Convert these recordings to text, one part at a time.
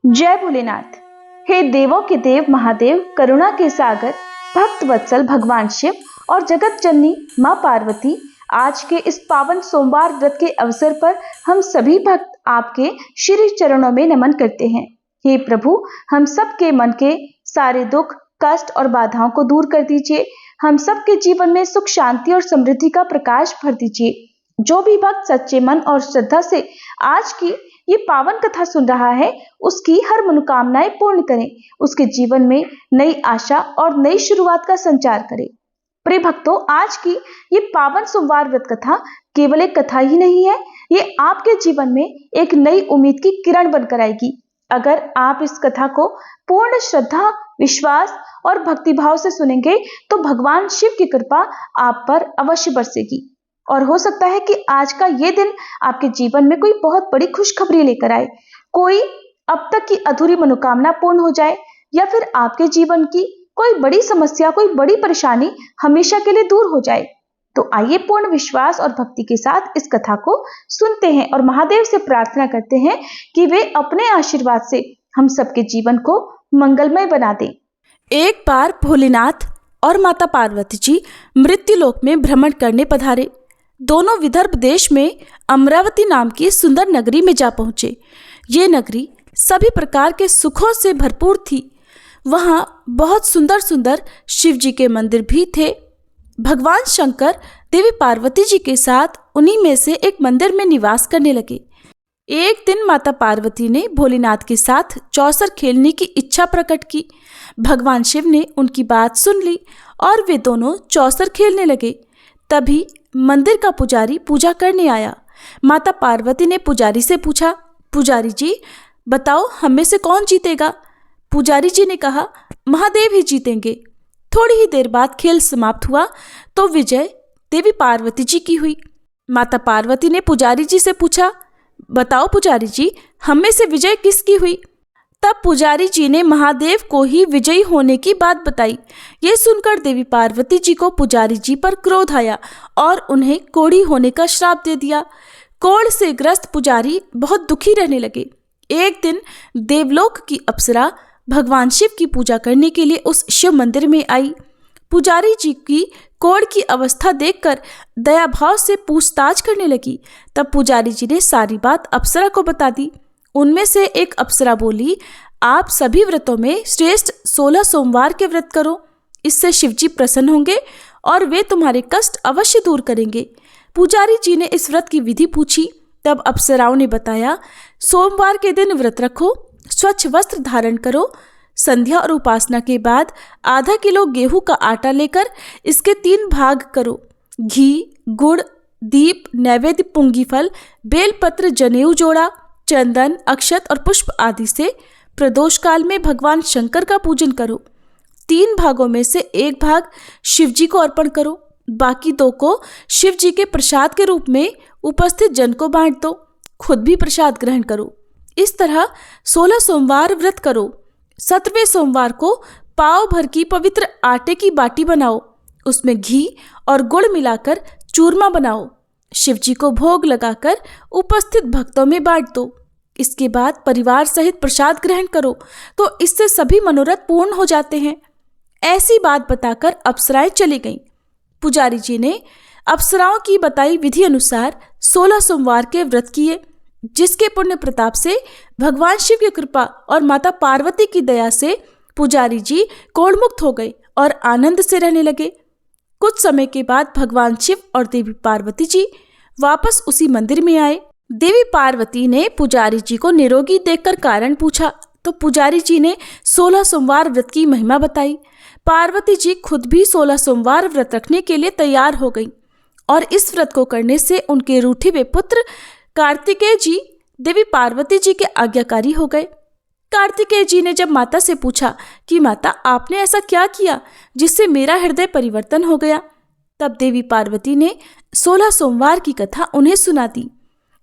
जय भोलेनाथ। हे देवों के देव महादेव, करुणा के सागर, भक्त वत्सल भगवान शिव और जगत जननी माँ पार्वती, आज के इस पावन सोमवार व्रत के अवसर पर हम सभी भक्त आपके श्री चरणों में नमन करते हैं। हे प्रभु, हम सबके मन के सारे दुख, कष्ट और बाधाओं को दूर कर दीजिए। हम सबके जीवन में सुख, शांति और समृद्धि का प्रकाश भर दीजिए। जो भी भक्त सच्चे मन और श्रद्धा से आज की ये पावन कथा सुन रहा है, उसकी हर मनोकामनाएं पूर्ण करें, उसके जीवन में नई आशा और नई शुरुआत का संचार करें। प्रिय भक्तों, आज की ये पावन सोमवार व्रत कथा केवल एक कथा ही नहीं है, ये आपके जीवन में एक नई उम्मीद की किरण बनकर आएगी। अगर आप इस कथा को पूर्ण श्रद्धा, विश्वास और भक्तिभाव से सुनेंगे तो भगवान शिव की कृपा आप पर अवश्य बरसेगी और हो सकता है कि आज का ये दिन आपके जीवन में कोई बहुत बड़ी खुशखबरी लेकर आए, कोई अब तक की अधूरी मनोकामना पूर्ण हो जाए, या फिर आपके जीवन की कोई बड़ी समस्या, कोई बड़ी परेशानी हमेशा के लिए दूर हो जाए। तो आइए पूर्ण विश्वास और भक्ति के साथ इस कथा को सुनते हैं और महादेव से प्रार्थना करते हैं कि वे अपने आशीर्वाद से हम सबके जीवन को मंगलमय बना दें। एक बार भोलेनाथ और माता पार्वती जी मृत्युलोक में भ्रमण करने पधारे। दोनों विदर्भ देश में अमरावती नाम की सुंदर नगरी में जा पहुंचे। ये नगरी सभी प्रकार के सुखों से भरपूर थी। वहाँ बहुत सुंदर सुंदर शिव जी के मंदिर भी थे। भगवान शंकर देवी पार्वती जी के साथ उन्हीं में से एक मंदिर में निवास करने लगे। एक दिन माता पार्वती ने भोलेनाथ के साथ चौसर खेलने की इच्छा प्रकट की। भगवान शिव ने उनकी बात सुन ली और वे दोनों चौसर खेलने लगे। तभी मंदिर का पुजारी पूजा करने आया। माता पार्वती ने पुजारी से पूछा, पुजारी जी बताओ, हम में से कौन जीतेगा? पुजारी जी ने कहा, महादेव ही जीतेंगे। थोड़ी ही देर बाद खेल समाप्त हुआ तो विजय देवी पार्वती जी की हुई। माता पार्वती ने पुजारी जी से पूछा, बताओ पुजारी जी, हम में से विजय किसकी हुई? तब पुजारी जी ने महादेव को ही विजयी होने की बात बताई। ये सुनकर देवी पार्वती जी को पुजारी जी पर क्रोध आया और उन्हें कोढ़ी होने का श्राप दे दिया। कोढ़ से ग्रस्त पुजारी बहुत दुखी रहने लगे। एक दिन देवलोक की अप्सरा भगवान शिव की पूजा करने के लिए उस शिव मंदिर में आई। पुजारी जी की कोढ़ की अवस्था देखकर दया भाव से पूछताछ करने लगी। तब पुजारी जी ने सारी बात अप्सरा को बता दी। उनमें से एक अप्सरा बोली, आप सभी व्रतों में श्रेष्ठ 16 सोमवार के व्रत करो, इससे शिवजी प्रसन्न होंगे और वे तुम्हारे कष्ट अवश्य दूर करेंगे। पुजारी जी ने इस व्रत की विधि पूछी। तब अप्सराओं ने बताया, सोमवार के दिन व्रत रखो, स्वच्छ वस्त्र धारण करो, संध्या और उपासना के बाद आधा किलो गेहूं का आटा लेकर इसके 3 भाग करो। घी, गुड़, दीप, नैवेद्य, पुंगी फल, बेलपत्र, जनेऊ जोड़ा, चंदन, अक्षत और पुष्प आदि से प्रदोष काल में भगवान शंकर का पूजन करो। 3 भागों में से 1 भाग शिव जी को अर्पण करो, बाकी 2 को शिव जी के प्रसाद के रूप में उपस्थित जन को बांट दो। खुद भी प्रसाद ग्रहण करो। इस तरह 16 सोमवार व्रत करो। 17वें सोमवार को पाव भर की पवित्र आटे की बाटी बनाओ, उसमें घी और गुड़ मिलाकर चूरमा बनाओ, शिव जी को भोग लगाकर उपस्थित भक्तों में बांट दो। इसके बाद परिवार सहित प्रसाद ग्रहण करो तो इससे सभी मनोरथ पूर्ण हो जाते हैं। ऐसी बात बताकर अप्सराएं चली गईं। पुजारी जी ने अप्सराओं की बताई विधि अनुसार 16 सोमवार के व्रत किए, जिसके पुण्य प्रताप से भगवान शिव की कृपा और माता पार्वती की दया से पुजारी जी कोढ़मुक्त हो गए और आनंद से रहने लगे। कुछ समय के बाद भगवान शिव और देवी पार्वती जी वापस उसी मंदिर में आए। देवी पार्वती ने पुजारी जी को निरोगी देखकर कारण पूछा तो पुजारी जी ने 16 सोमवार व्रत की महिमा बताई। पार्वती जी खुद भी 16 सोमवार व्रत रखने के लिए तैयार हो गईं और इस व्रत को करने से उनके रूठे हुए पुत्र कार्तिकेय जी देवी पार्वती जी के आज्ञाकारी हो गए। कार्तिकेय जी ने जब माता से पूछा कि माता, आपने ऐसा क्या किया जिससे मेरा हृदय परिवर्तन हो गया, तब देवी पार्वती ने 16 सोमवार की कथा उन्हें सुना दी।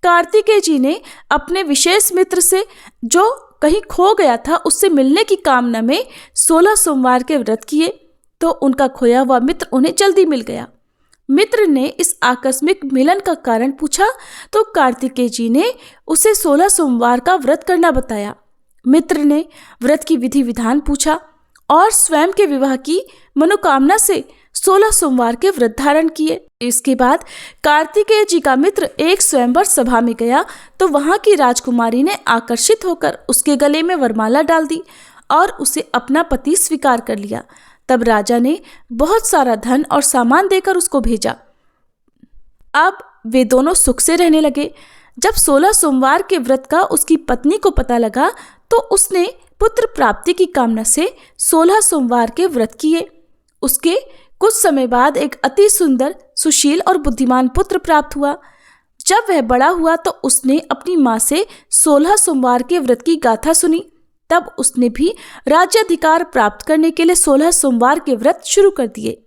कार्तिकेय जी ने अपने विशेष मित्र से जो कहीं खो गया था उससे मिलने की कामना में 16 सोमवार के व्रत किए तो उनका खोया हुआ मित्र उन्हें जल्दी मिल गया। मित्र ने इस आकस्मिक मिलन का कारण पूछा तो कार्तिकेय जी ने उसे 16 सोमवार का व्रत करना बताया। मित्र ने व्रत की विधि विधान पूछा और स्वयं के विवाह की मनोकामना से 16 सोमवार के व्रत धारण किए। इसके बाद कार्तिकेय जी का मित्र एक स्वयंवर सभा में गया तो वहां की राजकुमारी ने आकर्षित होकर उसके गले में वरमाला डाल दी और उसे अपना पति स्वीकार कर लिया। तब राजा ने बहुत सारा धन और सामान देकर उसको भेजा। अब वे दोनों सुख से रहने लगे। जब 16 सोमवार के व्रत का उसकी पत्नी को पता लगा तो उसने पुत्र प्राप्ति की कामना से 16 सोमवार के व्रत किए। उसके कुछ समय बाद एक अति सुंदर, सुशील और बुद्धिमान पुत्र प्राप्त हुआ। जब वह बड़ा हुआ तो उसने अपनी माँ से 16 सोमवार के व्रत की गाथा सुनी। तब उसने भी राज्याधिकार प्राप्त करने के लिए 16 सोमवार के व्रत शुरू कर दिए।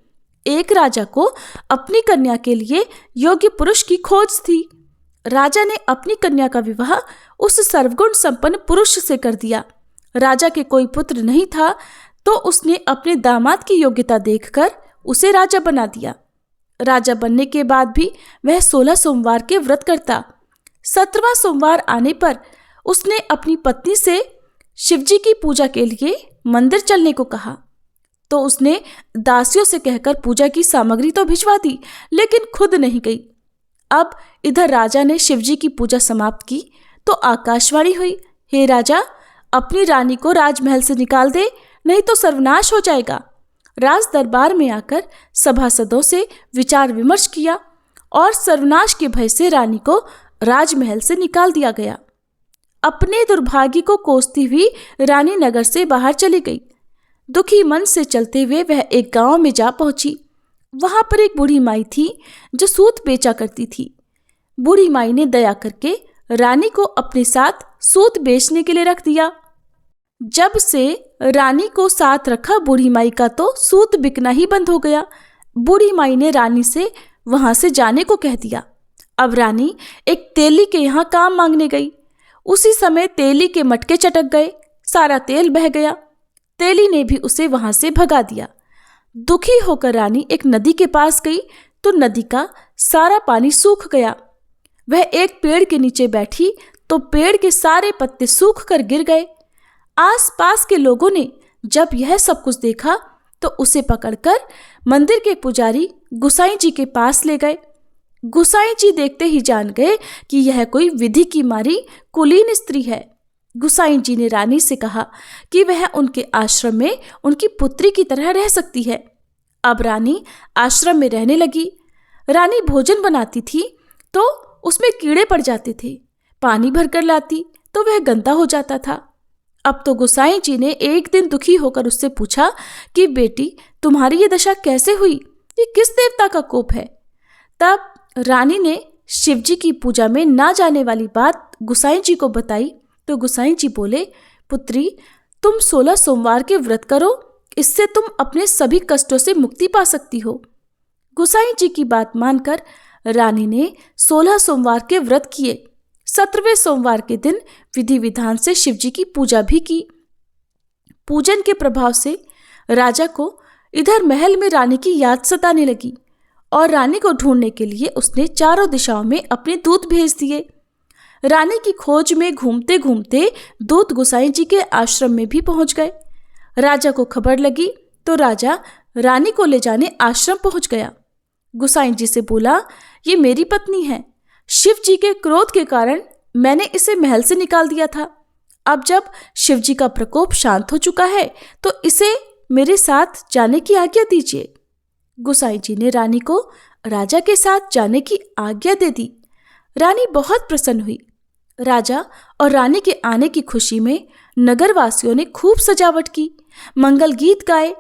एक राजा को अपनी कन्या के लिए योग्य पुरुष की खोज थी। राजा ने अपनी कन्या का विवाह उस सर्वगुण संपन्न पुरुष से कर दिया। राजा के कोई पुत्र नहीं था तो उसने अपने दामाद की योग्यता देखकर उसे राजा बना दिया। राजा बनने के बाद भी वह 16 सोमवार के व्रत करता। 17वां सोमवार आने पर उसने अपनी पत्नी से शिवजी की पूजा के लिए मंदिर चलने को कहा तो उसने दासियों से कहकर पूजा की सामग्री तो भिजवा दी, लेकिन खुद नहीं गई। अब इधर राजा ने शिवजी की पूजा समाप्त की तो आकाशवाणी हुई, हे राजा, अपनी रानी को राजमहल से निकाल दे, नहीं तो सर्वनाश हो जाएगा। राज दरबार में आकर सभासदों से विचार विमर्श किया और सर्वनाश के भय से रानी को राजमहल से निकाल दिया गया। अपने दुर्भाग्य को कोसती हुई रानी नगर से बाहर चली गई। दुखी मन से चलते हुए वह एक गांव में जा पहुंची। वहां पर एक बूढ़ी माई थी जो सूत बेचा करती थी। बूढ़ी माई ने दया करके रानी को अपने साथ सूत बेचने के लिए रख दिया। जब से रानी को साथ रखा, बूढ़ी माई का तो सूत बिकना ही बंद हो गया। बूढ़ी माई ने रानी से वहां से जाने को कह दिया। अब रानी एक तेली के यहाँ काम मांगने गई। उसी समय तेली के मटके चटक गए, सारा तेल बह गया। तेली ने भी उसे वहां से भगा दिया। दुखी होकर रानी एक नदी के पास गई तो नदी का सारा पानी सूख गया। वह एक पेड़ के नीचे बैठी तो पेड़ के सारे पत्ते सूख कर गिर गए। आसपास के लोगों ने जब यह सब कुछ देखा तो उसे पकड़कर मंदिर के पुजारी गुसाई जी के पास ले गए। गुसाई जी देखते ही जान गए कि यह कोई विधि की मारी कुलीन स्त्री है। गुसाई जी ने रानी से कहा कि वह उनके आश्रम में उनकी पुत्री की तरह रह सकती है। अब रानी आश्रम में रहने लगी। रानी भोजन बनाती थी तो उसमें कीड़े पड़ जाते थे। पानी भरकर लाती तो वह गंदा हो जाता था। अब तो गुसाई जी ने एक दिन दुखी होकर उससे पूछा कि बेटी, तुम्हारी ये दशा कैसे हुई? ये किस देवता का कोप है? तब रानी ने शिवजी की पूजा में ना जाने वाली बात गुसाई जी को बताई तो गुसाई जी बोले, पुत्री, तुम 16 सोमवार के व्रत करो, इससे तुम अपने सभी कष्टों से मुक्ति पा सकती हो। गुसाई जी की बात मानकर रानी ने 16 सोमवार के व्रत किए। 17वें सोमवार के दिन विधि विधान से शिवजी की पूजा भी की। पूजन के प्रभाव से राजा को इधर महल में रानी की याद सताने लगी और रानी को ढूंढने के लिए उसने चारों दिशाओं में अपने दूत भेज दिए। रानी की खोज में घूमते घूमते दूत गुसाई जी के आश्रम में भी पहुंच गए। राजा को खबर लगी तो राजा रानी को ले जाने आश्रम पहुंच गया। गुसाई जी से बोला, ये मेरी पत्नी है। शिव जी के क्रोध के कारण मैंने इसे महल से निकाल दिया था। अब जब शिव जी का प्रकोप शांत हो चुका है तो इसे मेरे साथ जाने की आज्ञा दीजिए। गुसाई जी ने रानी को राजा के साथ जाने की आज्ञा दे दी। रानी बहुत प्रसन्न हुई। राजा और रानी के आने की खुशी में नगरवासियों ने खूब सजावट की, मंगल गीत गाए,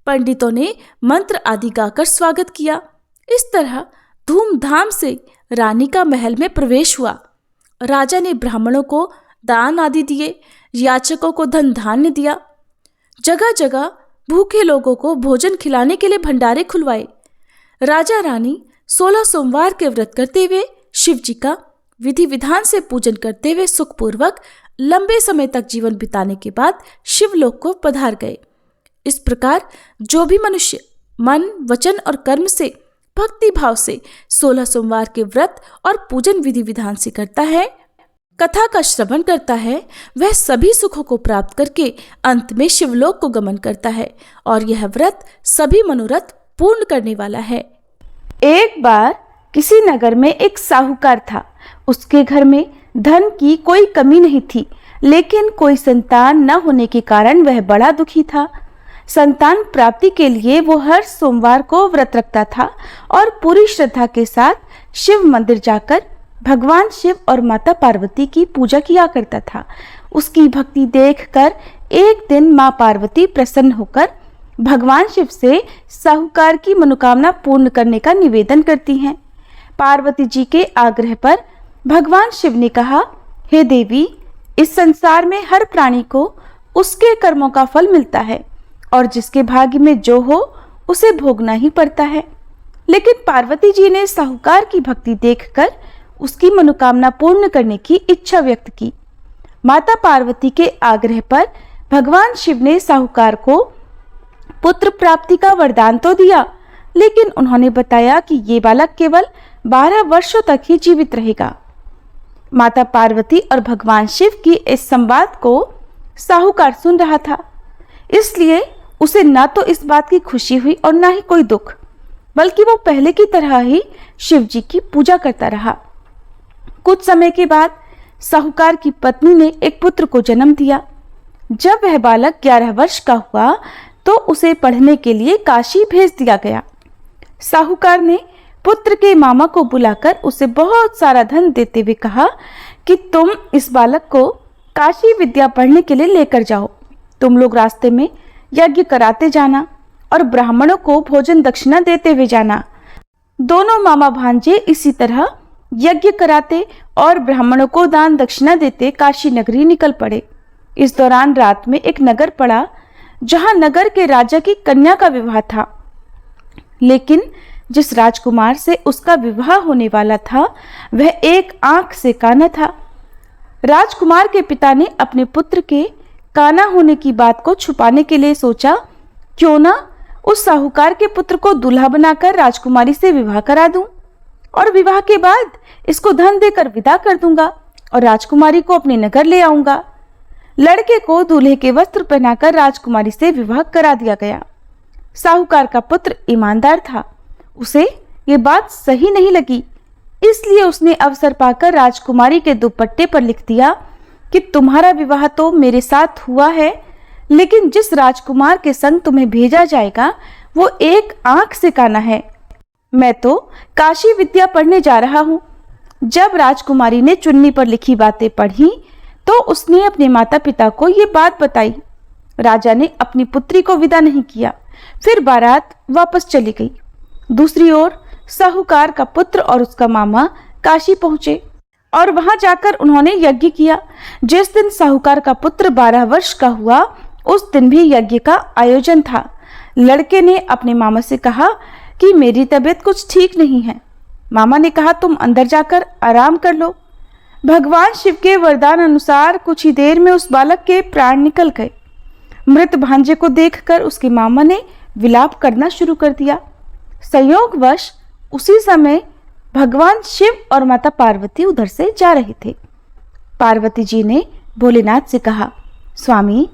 पंडितों ने मंत्र आदि गाकर स्वागत किया। इस तरह धूमधाम से रानी का महल में प्रवेश हुआ। राजा ने ब्राह्मणों को दान आदि दिए, याचकों को धन धान्य दिया। जगह जगह भूखे लोगों को भोजन खिलाने के लिए भंडारे खुलवाए। राजा रानी 16 सोमवार के व्रत करते हुए शिव जी का विधि विधान से पूजन करते हुए सुखपूर्वक लंबे समय तक जीवन बिताने के बाद शिवलोक को पधार गए। इस प्रकार जो भी मनुष्य मन, वचन और कर्म से भक्ति भाव से 16 सोमवार के व्रत और पूजन विधि विधान से करता है, कथा का श्रवण करता है वह सभी सुखों को प्राप्त करके अंत में शिवलोक को गमन करता है और यह व्रत सभी मनोरथ पूर्ण करने वाला है। एक बार किसी नगर में एक साहूकार था। उसके घर में धन की कोई कमी नहीं थी, लेकिन कोई संतान न होने के कारण वह बड़ा दुखी था। संतान प्राप्ति के लिए वो हर सोमवार को व्रत रखता था और पूरी श्रद्धा के साथ शिव मंदिर जाकर भगवान शिव और माता पार्वती की पूजा किया करता था। उसकी भक्ति देखकर एक दिन माँ पार्वती प्रसन्न होकर भगवान शिव से साहूकार की मनोकामना पूर्ण करने का निवेदन करती हैं। पार्वती जी के आग्रह पर भगवान शिव ने कहा, हे देवी, इस संसार में हर प्राणी को उसके कर्मों का फल मिलता है और जिसके भाग्य में जो हो उसे भोगना ही पड़ता है। लेकिन पार्वती जी ने साहूकार की भक्ति देखकर उसकी मनोकामना पूर्ण करने की इच्छा व्यक्त की। माता पार्वती के आग्रह पर भगवान शिव ने साहूकार को पुत्र प्राप्ति का वरदान तो दिया, लेकिन उन्होंने बताया कि ये बालक केवल 12 वर्षों तक ही जीवित रहेगा। माता पार्वती और भगवान शिव की इस संवाद को साहूकार सुन रहा था, इसलिए उसे ना तो इस बात की खुशी हुई और ना ही कोई दुख, बल्कि वो पहले की तरह ही शिव जी की पूजा करता रहा। कुछ समय के बाद साहूकार की पत्नी ने एक पुत्र को जन्म दिया। जब वह बालक 11 वर्ष का हुआ तो उसे पढ़ने के लिए काशी भेज दिया गया। साहूकार ने पुत्र के मामा को बुलाकर उसे बहुत सारा धन देते हुए कहा कि तुम इस बालक को काशी विद्या पढ़ने के लिए लेकर जाओ। तुम लोग रास्ते में यज्ञ कराते जाना और ब्राह्मणों को भोजन दक्षिणा देते हुए जाना। दोनों मामा भांजे इसी तरह यज्ञ कराते और ब्राह्मणों को दान दक्षिणा देते काशी नगरी निकल पड़े। इस दौरान रात में एक नगर पड़ा जहां नगर के राजा की कन्या का विवाह था, लेकिन जिस राजकुमार से उसका विवाह होने वाला था वह एक आंख से काना था। राजकुमार के पिता ने अपने पुत्र के काना होने की बात को छुपाने के लिए सोचा, क्यों ना उस साहूकार के पुत्र को दूल्हा बनाकर राजकुमारी से विवाह करा दूं और विवाह के बाद इसको धन देकर विदा कर दूंगा और राजकुमारी को अपने नगर ले आऊंगा। लड़के को दूल्हे के वस्त्र पहनाकर राजकुमारी से विवाह करा दिया गया। साहूकार का पुत्र ईमानदार था, उसे ये बात सही नहीं लगी, इसलिए उसने अवसर पाकर राजकुमारी के दुपट्टे पर लिख दिया कि तुम्हारा विवाह तो मेरे साथ हुआ है, लेकिन जिस राजकुमार के संग तुम्हें भेजा जाएगा वो एक आंख से काना है। मैं तो काशी विद्या पढ़ने जा रहा हूँ। जब राजकुमारी ने चुन्नी पर लिखी बातें पढ़ी तो उसने अपने माता पिता को ये बात बताई। राजा ने अपनी पुत्री को विदा नहीं किया, फिर बारात वापस चली गई। दूसरी ओर साहूकार का पुत्र और उसका मामा काशी पहुंचे और वहां जाकर उन्होंने यज्ञ किया। जिस दिन साहूकार का पुत्र 12 वर्ष का हुआ उस दिन भी यज्ञ का आयोजन था। लड़के ने अपने मामा से कहा कि मेरी तबीयत कुछ ठीक नहीं है। मामा ने कहा, तुम अंदर जाकर आराम कर लो। भगवान शिव के वरदान अनुसार कुछ ही देर में उस बालक के प्राण निकल गए। मृत भांजे को देखकर उसके मामा ने विलाप करना शुरू कर दिया। संयोगवश उसी समय भगवान शिव और माता पार्वती उधर से जा रहे थे। पार्वती जी ने भोलेनाथ से कहा, स्वामी,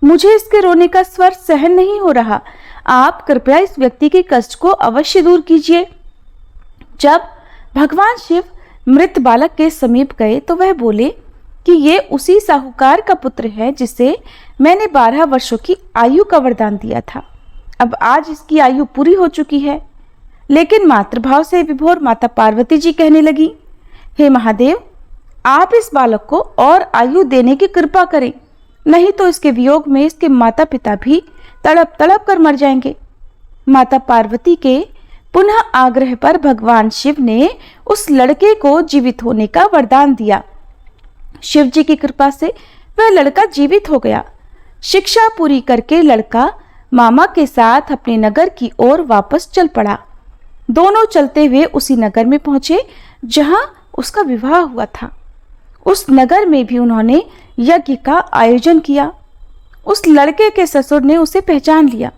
मुझे इसके रोने का स्वर सहन नहीं हो रहा, आप कृपया इस व्यक्ति के कष्ट को अवश्य दूर कीजिए। जब भगवान शिव मृत बालक के समीप गए तो वह बोले कि ये उसी साहूकार का पुत्र है जिसे मैंने 12 वर्षों की आयु का वरदान दिया था। अब आज इसकी आयु पूरी हो चुकी है। लेकिन मातृभाव से विभोर माता पार्वती जी कहने लगी, हे महादेव, आप इस बालक को और आयु देने की कृपा करें, नहीं तो इसके वियोग में इसके माता पिता भी तड़प तड़प कर मर जाएंगे। माता पार्वती के पुनः आग्रह पर भगवान शिव ने उस लड़के को जीवित होने का वरदान दिया। शिव जी की कृपा से वह लड़का जीवित हो गया। शिक्षा पूरी करके लड़का मामा के साथ अपने नगर की ओर वापस चल पड़ा। दोनों चलते हुए उसी नगर में पहुंचे जहां उसका विवाह हुआ था। उस नगर में भी उन्होंने यज्ञ का आयोजन किया। उस लड़के के ससुर ने उसे पहचान लिया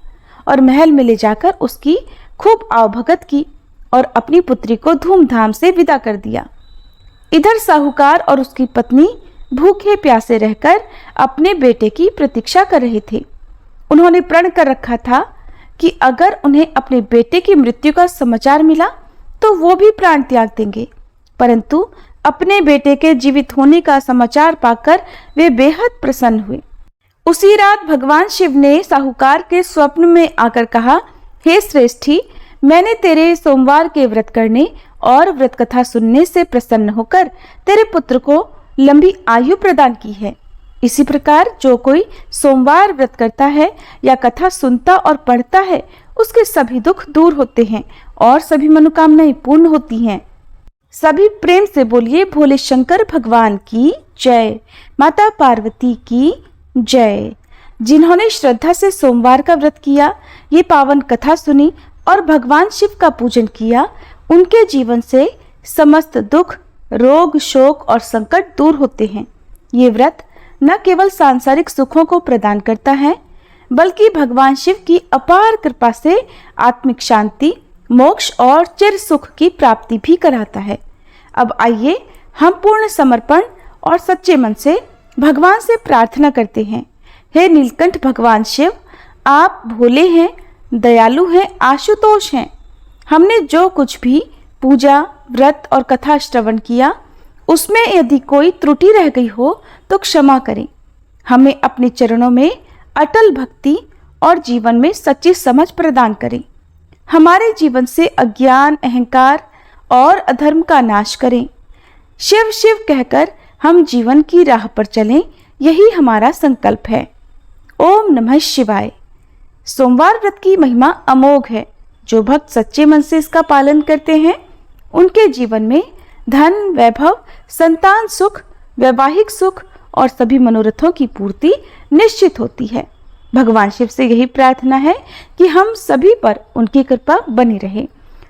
और महल में ले जाकर उसकी खूब आवभगत की और अपनी पुत्री को धूमधाम से विदा कर दिया। इधर साहूकार और उसकी पत्नी भूखे प्यासे रहकर अपने बेटे की प्रतीक्षा कर रहे थे। उन्होंने प्रण कर रखा था कि अगर उन्हें अपने बेटे की मृत्यु का समाचार मिला तो वो भी प्राण त्याग देंगे, परंतु अपने बेटे के जीवित होने का समाचार पाकर वे बेहद प्रसन्न हुए। उसी रात भगवान शिव ने साहूकार के स्वप्न में आकर कहा, हे श्रेष्ठी, मैंने तेरे सोमवार के व्रत करने और व्रत कथा सुनने से प्रसन्न होकर तेरे पुत्र को लंबी आयु प्रदान की है। इसी प्रकार जो कोई सोमवार व्रत करता है या कथा सुनता और पढ़ता है, उसके सभी दुख दूर होते हैं और सभी मनोकामनाएं पूर्ण होती हैं। सभी प्रेम से बोलिए, भोले शंकर भगवान की जय, माता पार्वती की जय। जिन्होंने श्रद्धा से सोमवार का व्रत किया, ये पावन कथा सुनी और भगवान शिव का पूजन किया, उनके जीवन से समस्त दुख, रोग, शोक और संकट दूर होते हैं। ये व्रत न केवल सांसारिक सुखों को प्रदान करता है, बल्कि भगवान शिव की अपार कृपा से आत्मिक शांति, मोक्ष और चिर सुख की प्राप्ति भी कराता है। अब आइए हम पूर्ण समर्पण और सच्चे मन से भगवान से प्रार्थना करते हैं। हे नीलकंठ भगवान शिव, आप भोले हैं, दयालु हैं, आशुतोष हैं। हमने जो कुछ भी पूजा, व्रत और कथा श्रवण किया, उसमें यदि कोई त्रुटि रह गई हो तो क्षमा करें। हमें अपने चरणों में अटल भक्ति और जीवन में सच्ची समझ प्रदान करें। हमारे जीवन से अज्ञान, अहंकार और अधर्म का नाश करें। शिव शिव कहकर हम जीवन की राह पर चलें, यही हमारा संकल्प है। ओम नमः शिवाय। सोमवार व्रत की महिमा अमोघ है। जो भक्त सच्चे मन से इसका पालन करते हैं, उनके जीवन में धन, वैभव, संतान सुख, वैवाहिक सुख और सभी मनोरथों की पूर्ति निश्चित होती है। भगवान शिव से यही प्रार्थना है कि हम सभी पर उनकी कृपा बनी रहे।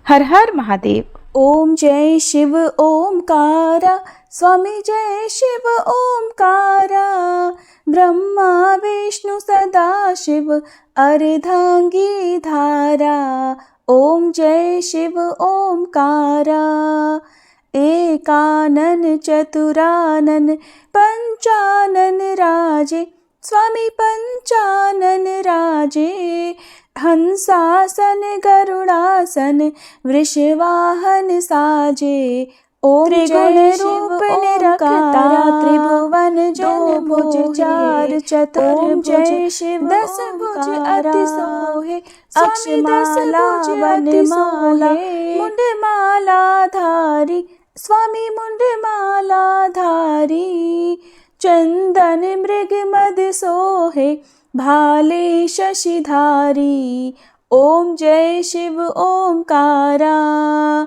हर हर महादेव। ओम जय शिव ओमकारा, स्वामी जय शिव ओमकारा, ब्रह्मा विष्णु सदा शिव अर्धांगी धारा। ओम जय शिव ओमकारा, एकानन चतुरानन पंचानन राजे, स्वामी पंचानन राजे, हंसासन गरुड़ासन वृषवाहन साजे। ओम जय रूप निरखता, त्रिभुवन जन भुज चार चतुर्भुज, शिव दस भुज अति सोहे, स्वामी दस भुज अति सोहे, मुंडमाला धारी, स्वामी मुंडमाला धारी, चंदन मृग मद सोहे, भाले शशिधारी। ओम जय शिव ओमकारा,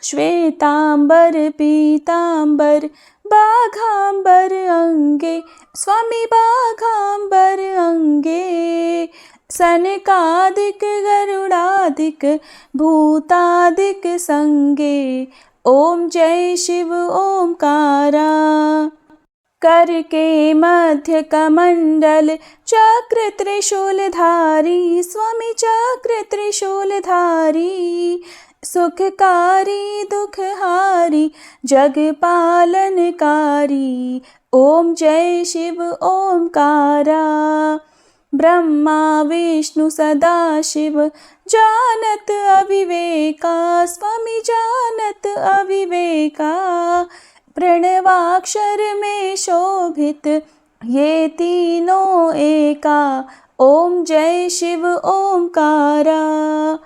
श्वेतांबर पीतांबर बाघांबर अंगे, स्वामी बाघांबर अंगे, सनकादिक गरुड़ादिक भूतादिक संगे। ओम जय शिव ओमकारा, कर के मध्य कमंडल चक्र त्रिशूलधारी, स्वामी चक्र त्रिशूलधारी, सुखकारी दुखहारी जग पालनकारी। ओम जय शिव ओमकारा, ब्रह्मा विष्णु सदा शिव जानत अविवेका, स्वामी जानत अविवेका, प्रणवाक्षर में शोभित ये तीनों एका। ओम जय शिव ओमकारा,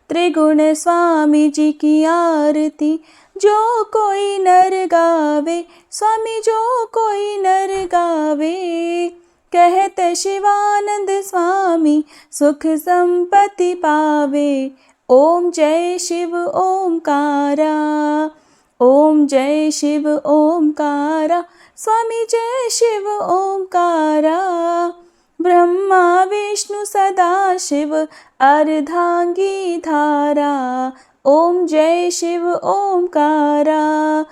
त्रिगुण स्वामी जी की आरती जो कोई नर गावे, स्वामी जो कोई नर गावे, कहत शिवानंद स्वामी सुख संपत्ति पावे। ओम जय शिव ओमकारा, ओम जय शिव ओमकारा, स्वामी जय शिव ओमकारा, ब्रह्मा विष्णु सदा शिव अर्धांगी धारा। ओम जय शिव ओमकारा।